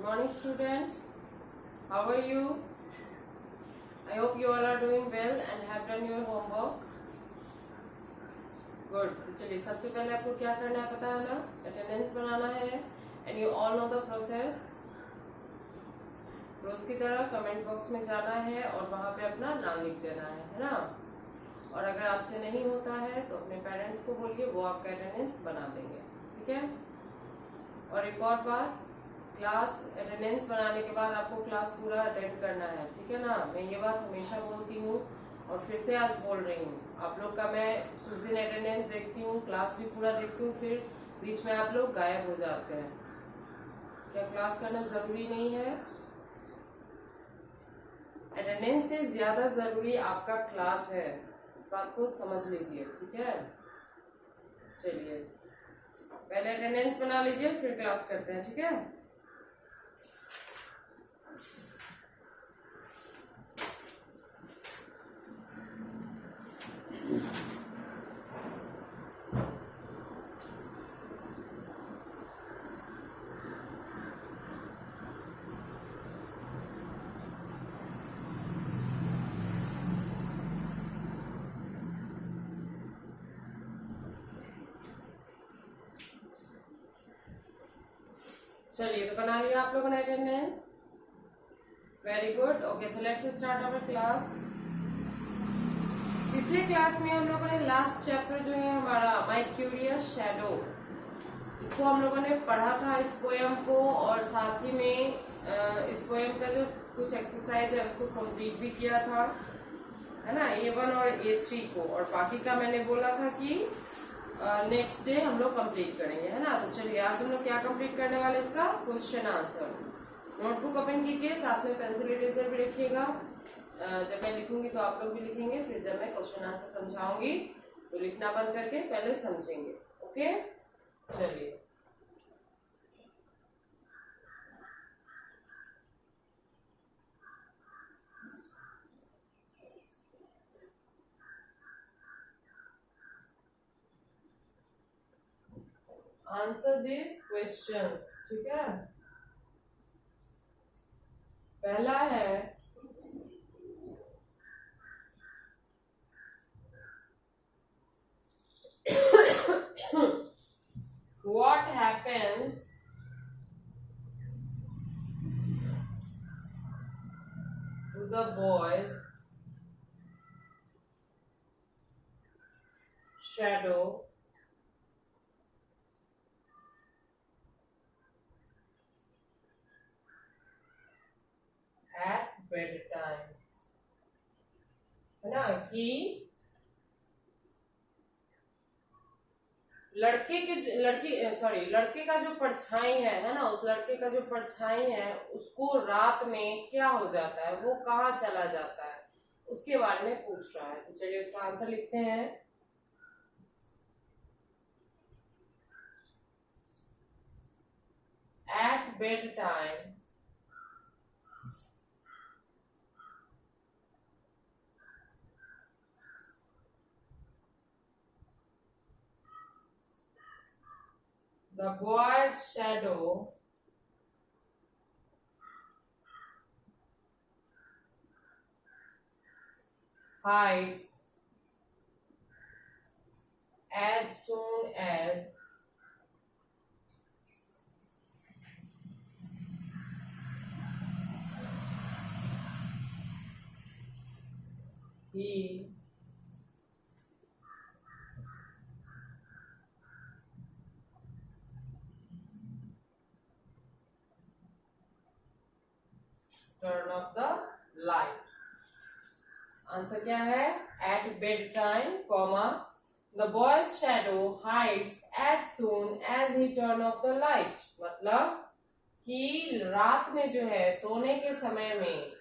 morning students, how are you? I hope you all are doing well and have done your homework. Good. तो चलिए सबसे पहले आपको क्या करना है पता है ना, अटेंडेंस बनाना है and you all know the process. रोज की तरह कमेंट बॉक्स में जाना है और वहाँ पे अपना नाम लिख देना है ना. और अगर आपसे नहीं होता है तो अपने पेरेंट्स को बोलिए, वो आपका अटेंडेंस बना देंगे. ठीक है. और एक और बात, क्लास अटेंडेंस बनाने के बाद आपको क्लास पूरा अटेंड करना है. ठीक है ना. मैं ये बात हमेशा बोलती हूँ और फिर से आज बोल रही हूँ. आप लोग का मैं कुछ दिन अटेंडेंस देखती हूँ, क्लास भी पूरा देखती हूँ, फिर बीच में आप लोग गायब हो जाते हैं. क्या क्लास करना जरूरी नहीं है? अटेंडेंस से ज्यादा जरूरी आपका क्लास है. इस बात को समझ लीजिए. ठीक है. चलिए पहले अटेंडेंस बना लीजिए, फिर क्लास करते हैं. ठीक है. चलिए तो बना लिया आप लोगों ने attendance. Very good. Okay, so let's start our class. पिछले क्लास में हम लोगों ने लास्ट चैप्टर जो है हमारा माय क्यूरियस शैडो, इसको हम लोगों ने पढ़ा था, इस पोएम को, और साथ ही में इस पोएम का जो कुछ एक्सरसाइज है उसको कंप्लीट भी किया था, है ना, A1 और A3 को. और बाकी का मैंने बोला था कि नेक्स्ट डे हम लोग कंप्लीट करेंगे, है ना. तो चलिए आज हम लोग क्या कंप्लीट करने वाले, इसका क्वेश्चन आंसर. नोटबुक ओपन कीजिए, साथ में पेंसिल इरेजर भी रखिएगा. जब मैं लिखूंगी तो आप लोग भी लिखेंगे, फिर जब मैं क्वेश्चन आंसर समझाऊंगी तो लिखना बंद करके पहले समझेंगे. ओके. चलिए आंसर दिस क्वेश्चंस. ठीक है. पहला है what happens to the boy's shadow at bedtime. है ना, कि लड़के का जो परछाई है ना, उस लड़के का जो परछाई है उसको रात में क्या हो जाता है, वो कहाँ चला जाता है, उसके बारे में पूछ रहा है. तो चलिए उसका आंसर लिखते हैं. At bed time the boy's shadow hides as soon as he turn off the light. Answer क्या है? At bed time comma the boy's shadow hides as soon as he turn off the light. मतलब कि रात में जो है, सोने के समय में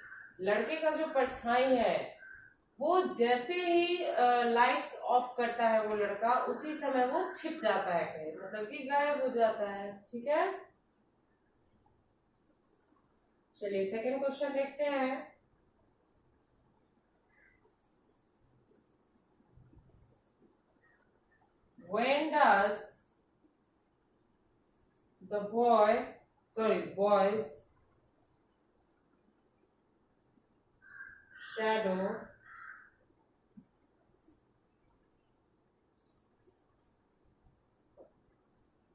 लड़के का जो परछाई है वो जैसे ही लाइट्स ऑफ करता है वो लड़का, उसी समय वो छिप जाता है कहीं, मतलब कि गायब हो जाता है. ठीक है. चलिए सेकंड क्वेश्चन देखते हैं. When does the boys shadow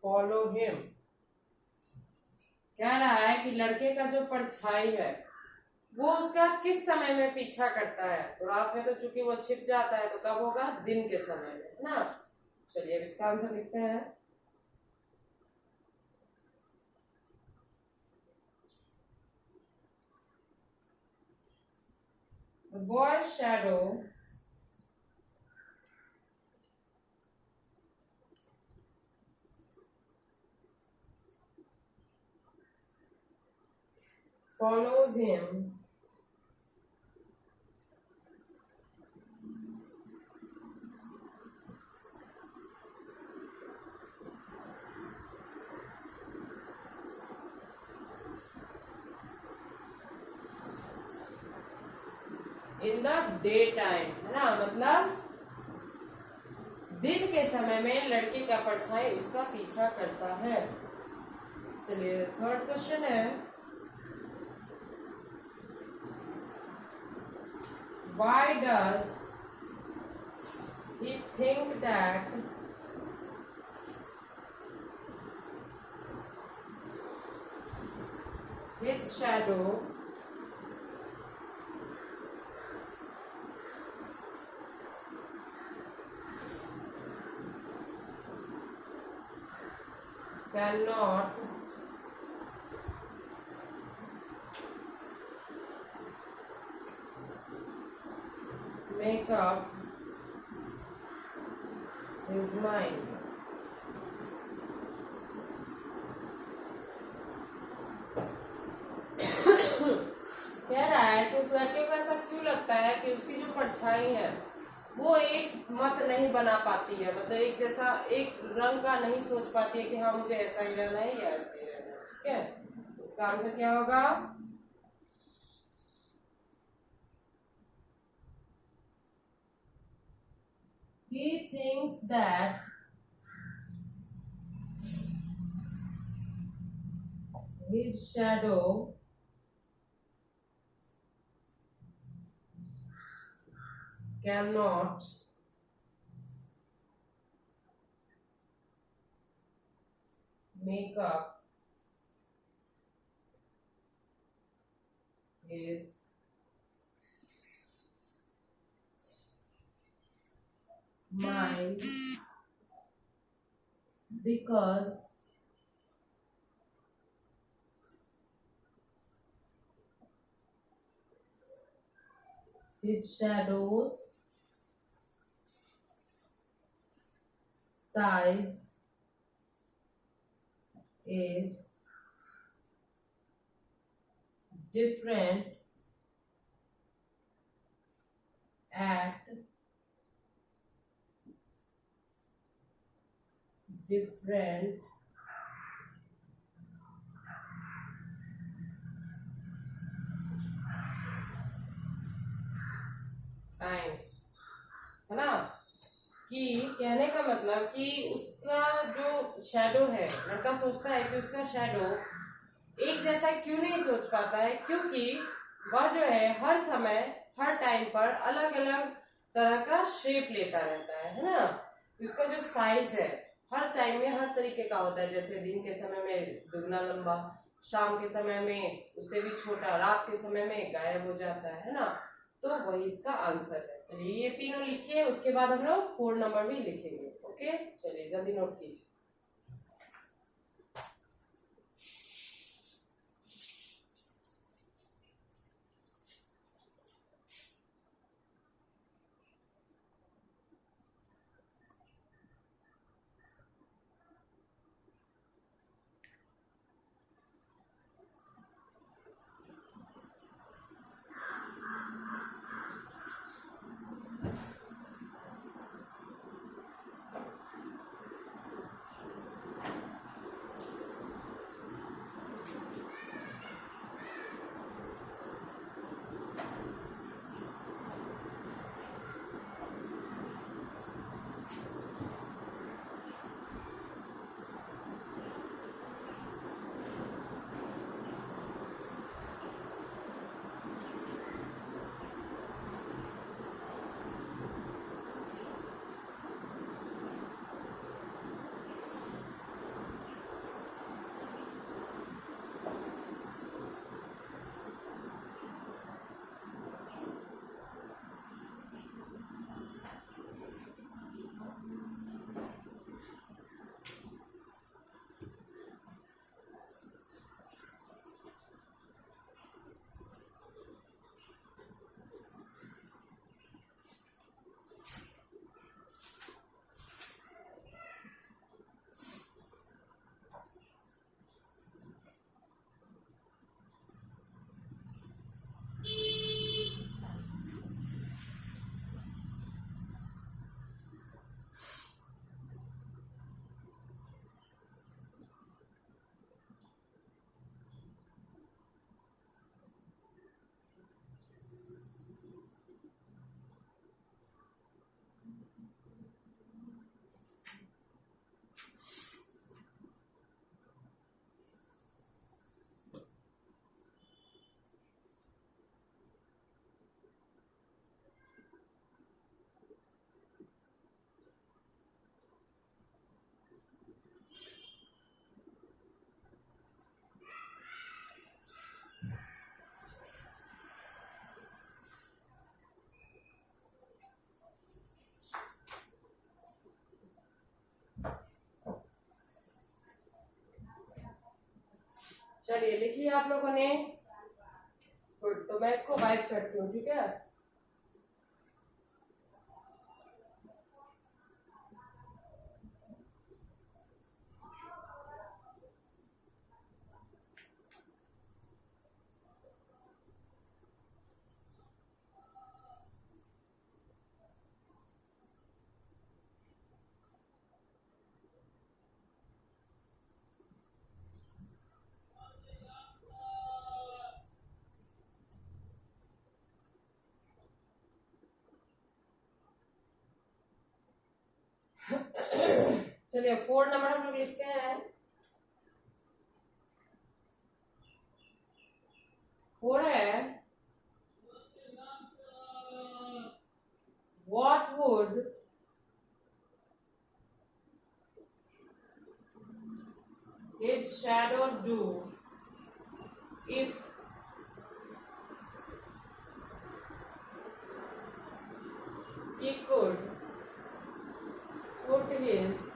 follow him। कह रहा है कि लड़के का जो परछाई है वो उसका किस समय में पीछा करता है। तो रात में तो चूंकि वो छिप जाता है, तो कब होगा? दिन के समय में, है ना। चलिए अब इसका आंसर लिखते हैं। The boy's shadow follows him in the daytime, है ना। मतलब दिन के समय में लड़के का परछाई उसका पीछा करता है। चलिए थर्ड क्वेश्चन है, why does he think that his shadow cannot make up his mind? कह रहा है कि उस लड़के को ऐसा क्यों लगता है कि उसकी जो परछाई है वो एक मत नहीं बना पाती है, मतलब एक जैसा एक रंग का नहीं सोच पाती है कि हाँ मुझे ऐसा ही रहना है या ऐसा ही रहना है। ठीक है, उसका आंसर क्या होगा? He thinks that his shadow cannot make up his mind because his shadow's size is different at different times, है ना। कि कहने का मतलब कि उसका जो शैडो है, लड़का सोचता है कि उसका शैडो एक जैसा क्यों नहीं सोच पाता है, क्योंकि वह जो है हर समय हर टाइम पर अलग अलग तरह का शेप लेता रहता है ना। उसका जो साइज है हर टाइम में हर तरीके का होता है, जैसे दिन के समय में दुगना लंबा, शाम के समय में उससे भी छोटा, रात के समय में गायब हो जाता है ना। तो वही इसका आंसर है। चलिए ये तीनों लिखिए, उसके बाद हम लोग 4 नंबर भी लिखेंगे। ओके, चलिए जल्दी नोट कीजिए। चलिए लिख लिया आप लोगों ने। गुड, तो मैं इसको वाइप करती हूँ, ठीक है। चलिए 4 नंबर हम लोग लिखते हैं। 4 है, what would its shadow do if he could put his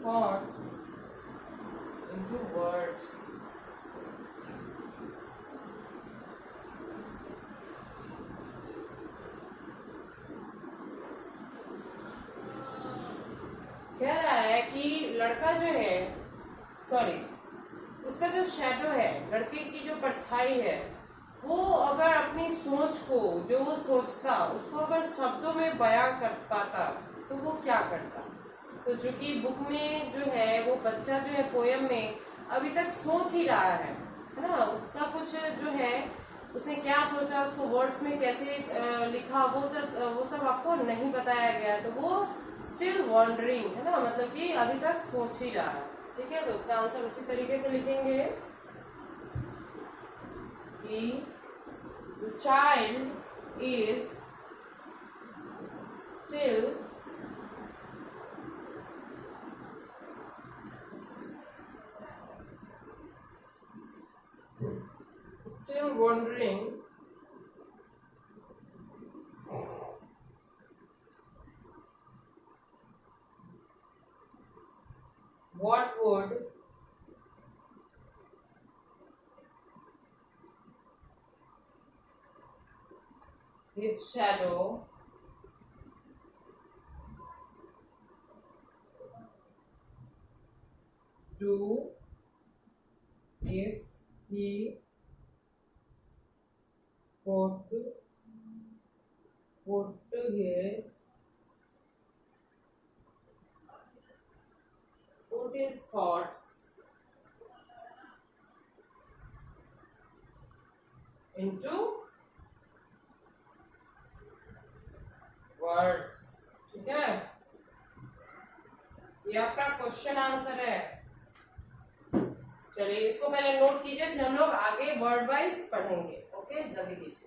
thoughts into words? कह रहा है कि लड़का जो है, सॉरी, उसका जो शैडो है, लड़के की जो परछाई है, वो अगर अपनी सोच को, जो वो सोचता, उसको अगर शब्दों में बयां कर पाता तो वो क्या करता। तो चूंकि बुक में जो है वो बच्चा जो है पोयम में अभी तक सोच ही रहा है ना, उसका कुछ जो है उसने क्या सोचा, उसको वर्ड्स में कैसे लिखा, वो सब आपको नहीं बताया गया, तो वो स्टिल वॉन्डरिंग है ना, मतलब कि अभी तक सोच ही रहा है, ठीक है। तो उसका आंसर उसी तरीके से लिखेंगे कि the child is still wondering what would his shadow do if he put his thoughts into words, ठीक है। ये आपका क्वेश्चन आंसर है। चलिए इसको पहले नोट कीजिए, फिर हम लोग आगे वर्ड वाइज पढ़ेंगे। ओके, जल्दी कीजिए।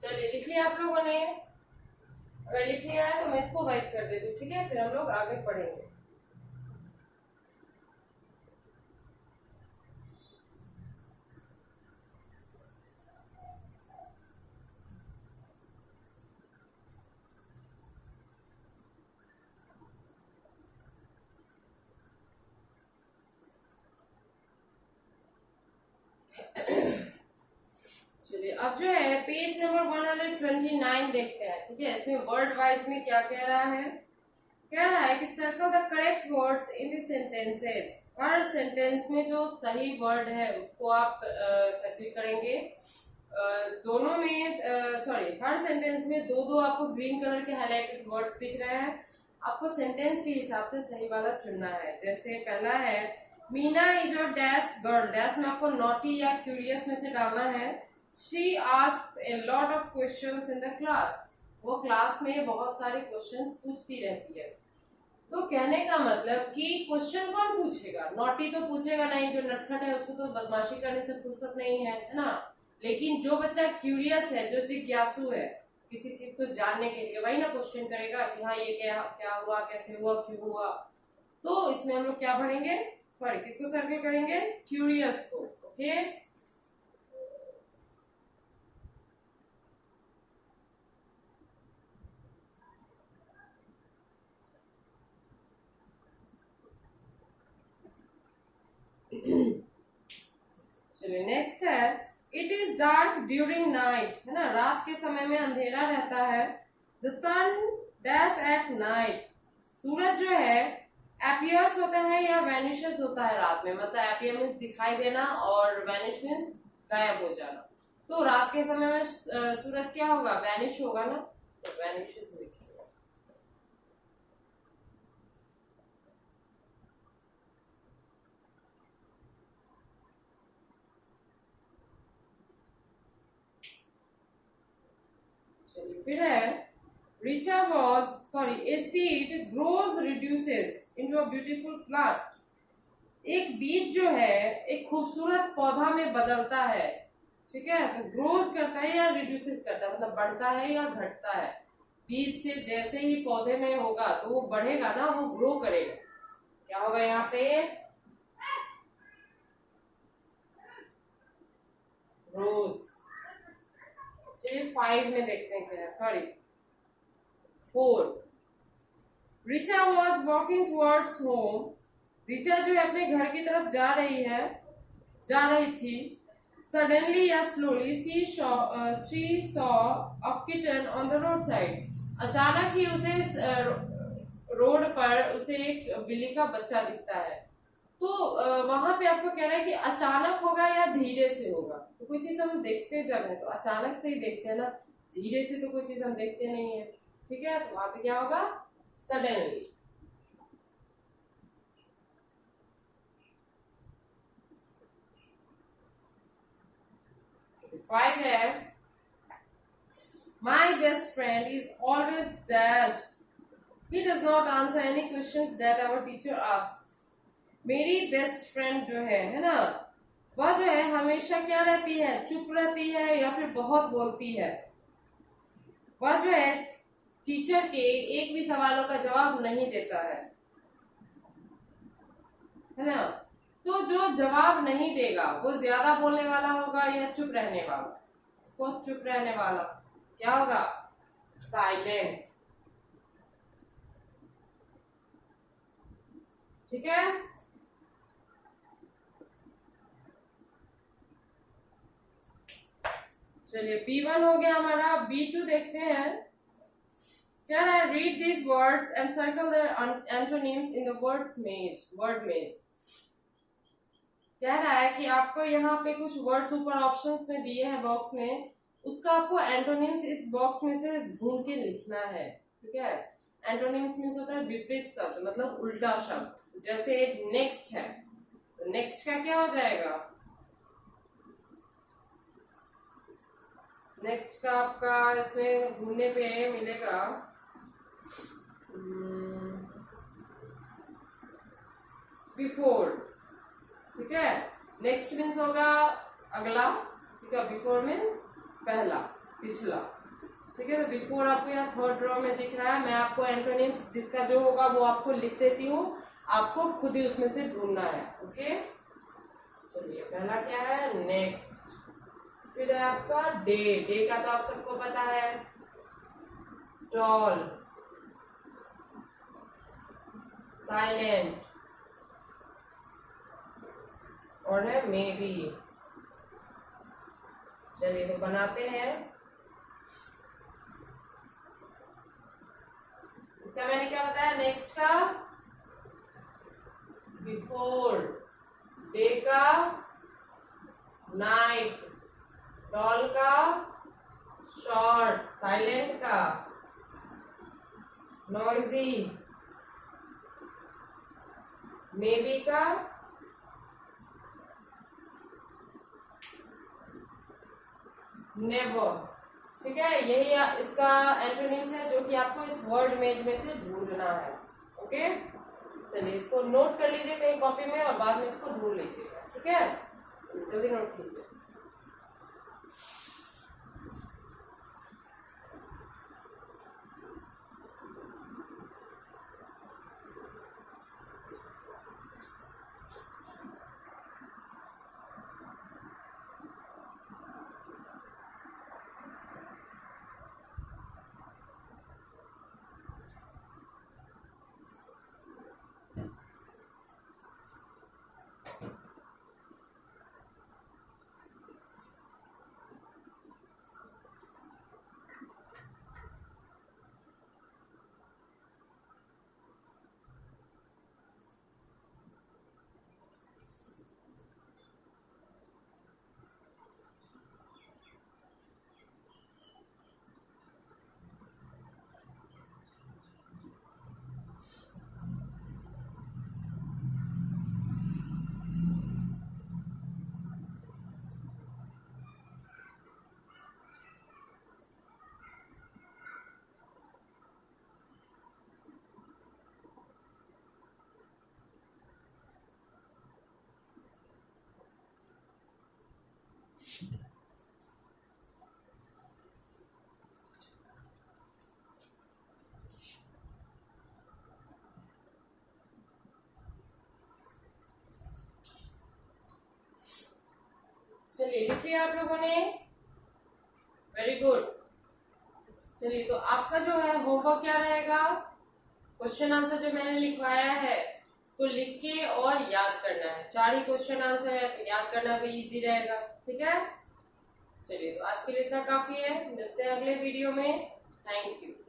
चलिए लिख लिया आप लोगों ने? अगर लिख लिया है तो मैं इसको वाइप कर देती हूँ, ठीक है, फिर हम लोग आगे पढ़ेंगे। अब जो है पेज नंबर 129 देखते हैं, ठीक है। इसमें वर्ड वाइज में क्या कह रहा है, कह रहा है कि circle the correct words in the sentences. Her sentence में जो सही वर्ड है उसको आप सर्किल करेंगे। दोनों में सॉरी, हर सेंटेंस में दो दो आपको ग्रीन कलर के हाईलाइटेड वर्ड्स दिख रहे हैं। आपको सेंटेंस के हिसाब से सही वाला चुनना है। जैसे पहला है Meena is your dash girl, dash में आपको नॉटी या क्यूरियस में से डालना है। She asks a lot of questions in the class, वो क्लास में बहुत सारे क्वेश्चंस पूछती रहती है। तो कहने का मतलब कि क्वेश्चन कौन पूछेगा, नॉटी तो पूछेगा नहीं, जो नटखट है उसको तो बदमाशी करने से फुर्सत नहीं है, है ना। लेकिन जो बच्चा क्यूरियस है, जो जिज्ञासु है किसी चीज को जानने के लिए, वही ना क्वेश्चन करेगा कि हाँ ये क्या क्या हुआ, कैसे हुआ, क्यों हुआ। तो इसमें हम लोग क्या पढ़ेंगे, सॉरी किसको सर्कल करेंगे, क्यूरियस को। ओके, चलिए नेक्स्ट है it is dark during night, है ना, रात के समय में अंधेरा रहता है। The sun dash at night, सूरज जो है अपीयर्स होता है या वैनिशेस होता है रात में, मतलब अपीयर मीन्स दिखाई देना और वैनिश मीन्स गायब हो जाना। तो रात के समय में सूरज क्या होगा, वैनिश होगा ना, तो वैनिशेस लिखेंगे। चलिए फिर है Richa was sorry a seed grows reduces into a beautiful plant, एक बीज जो है एक खूबसूरत पौधा में बदलता है, ठीक है। तो ग्रोज करता है या रिड्यूसेस करता है, मतलब बढ़ता है या घटता है। बीज से जैसे ही पौधे में होगा तो वो बढ़ेगा ना, वो ग्रो करेगा। क्या होगा यहाँ पे, ग्रोज। चलिए 5 में देखते हैं क्या है, sorry 4। Richa was walking towards home, Richa जो है अपने घर की तरफ जा रही थी। सडनली या slowly she saw a kitten on the road side, अचानक ही उसे रोड पर उसे एक बिल्ली का बच्चा दिखता है। तो वहां पे आपको कह रहा है कि अचानक होगा या धीरे से होगा। तो कोई चीज हम देखते जब है तो अचानक से ही देखते हैं ना, धीरे से तो कोई चीज हम देखते नहीं है, ठीक है। तो वहां पे क्या होगा, सडनली। फाइव है my best friend is always dash, he does not answer any questions that our teacher asks. मेरी बेस्ट फ्रेंड जो है ना, वह जो है हमेशा क्या रहती है, चुप रहती है या फिर बहुत बोलती है। वह जो है टीचर के एक भी सवालों का जवाब नहीं देता है ना। तो जो जवाब नहीं देगा वो ज्यादा बोलने वाला होगा या चुप रहने वाला, ऑफकोर्स चुप रहने वाला। क्या होगा, साइलेंट, ठीक है। चलिए B1 हो गया हमारा, B2 देखते हैं। क्या है, read these words and circle the antonyms in the words मेज, वर्ड मेज। कह रहा है कि आपको यहाँ पे कुछ वर्ड्स ऊपर ऑप्शंस में दिए हैं बॉक्स में, उसका आपको एंटोनिम्स इस बॉक्स में से ढूंढ के लिखना है, ठीक है। एंटोनिम्स मीन्स होता है विपरीत शब्द, मतलब उल्टा शब्द। जैसे नेक्स्ट है, तो नेक्स्ट का क्या हो जाएगा, नेक्स्ट का आपका इसमें ढूंढने पे मिलेगा बिफोर, ठीक है। नेक्स्ट मीन्स होगा अगला, ठीक है। बिफोर मीन्स पहला, पिछला, ठीक है। तो बिफोर आपको यहाँ थर्ड रो में दिख रहा है। मैं आपको एंटोनिम्स जिसका जो होगा वो आपको लिख देती हूँ, आपको खुद ही उसमें से ढूंढना है, ओके। चलिए पहला क्या है, नेक्स्ट। फिर है आपका डे, डे का तो आप सबको पता है, टॉल, साइलेंट, और है मे बी। चलिए तो बनाते हैं। इसका मैंने क्या बताया, नेक्स्ट का बिफोर, डे का नाइट, टॉल का शॉर्ट, साइलेंट का नॉइजी, मेबी का नेवर। ठीक है, यही इसका एंटोनिम्स है जो कि आपको इस वर्ड में से ढूंढना है। ओके, चलिए इसको नोट कर लीजिए कहीं कॉपी में और बाद में इसको ढूंढ लीजिएगा। ठीक है, जल्दी नोट कीजिए। चलिए लिख लिया आप लोगों ने, वेरी गुड। चलिए तो आपका जो है होमवर्क क्या रहेगा, क्वेश्चन आंसर जो मैंने लिखवाया है इसको लिख के और याद करना है। 4 ही क्वेश्चन आंसर है तो याद करना भी इजी रहेगा। ठीक है, चलिए तो आज के लिए इतना काफी है, मिलते हैं अगले वीडियो में। Thank you.